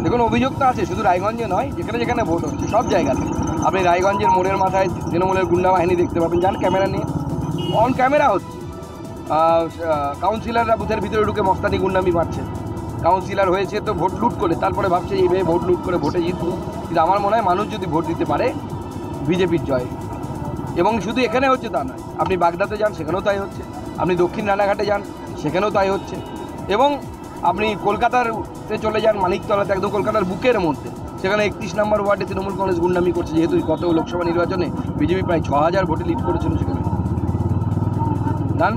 দেখুন, অভিযোগ তো আছে, শুধু রায়গঞ্জে নয়, যেখানে যেখানে ভোট হচ্ছে সব জায়গাতে। আপনি রায়গঞ্জের মোড়ের মাথায় তৃণমূলের গুন্ডা বাহিনী দেখতে পাবেন, যান ক্যামেরা নিয়ে, অন ক্যামেরা হচ্ছে। কাউন্সিলররা বুথের ভিতরে ঢুকে মস্তানি গুন্ডামি পাচ্ছে। কাউন্সিলর হয়েছে তো ভোট লুট করে, তারপরে ভাবছে এইভাবে ভোট লুট করে ভোটে জিতবো। কিন্তু আমার মনে হয় মানুষ যদি ভোট দিতে পারে, বিজেপির জয়। এবং শুধু এখানে হচ্ছে তা নয়, আপনি বাগদাতে যান, সেখানেও তাই হচ্ছে। আপনি দক্ষিণ রানাঘাটে যান, সেখানেও তাই হচ্ছে। এবং আপনি কলকাতাতে চলে যান, মানিকতলাতে, একদম কলকাতার বুকের মধ্যে, সেখানে 31 নম্বর ওয়ার্ডে তৃণমূল কংগ্রেস গুন্ডামি করছে। যেহেতু গত লোকসভা নির্বাচনে বিজেপি প্রায় 6000 ভোটে লিড করেছিল সেখানে। জান,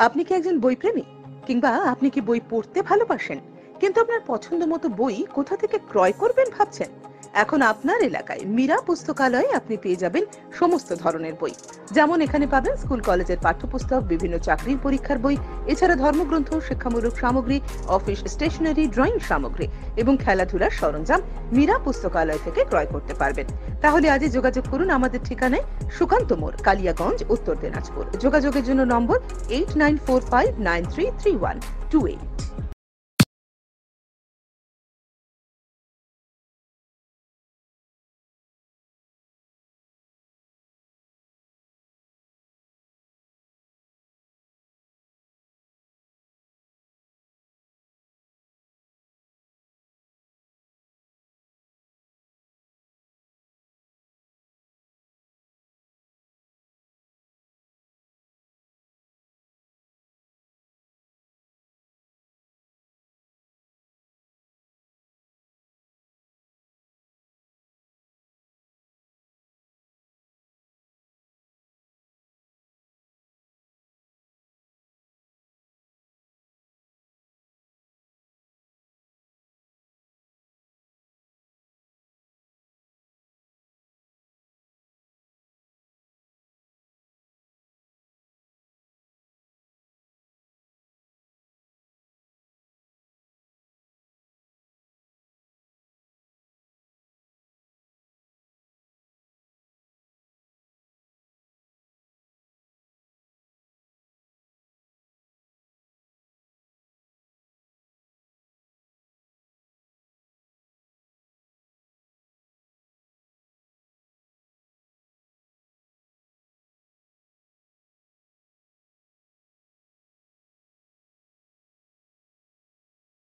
আপনি কি একজন বই প্রেমী, কিংবা আপনি কি বই পড়তে ভালোবাসেন কিন্তু আপনার পছন্দ মতো বই কোথা থেকে ক্রয় করবেন ভাবছেন? এখন আপনার এলাকায় মীরা পুস্তকালয়ে আপনি পেয়ে যাবেন সমস্ত ধরনের বই। যেমন এখানে পাবেন স্কুল কলেজের পাঠ্যপুস্তক, বিভিন্ন চাকরির পরীক্ষার বই, এছাড়া ধর্মগ্রন্থ, শিক্ষামূলক সামগ্রী, অফিস স্টেশনারি, ড্রয়িং সামগ্রী এবং খেলাধুলার সরঞ্জাম মীরা পুস্তকালয় থেকে ক্রয় করতে পারবেন। তাহলে আজই যোগাযোগ করুন আমাদের ঠিকানায়, সুকান্ত মোড়, কালিয়াগঞ্জ, উত্তর দিনাজপুর। যোগাযোগের জন্য নম্বর 8945933128।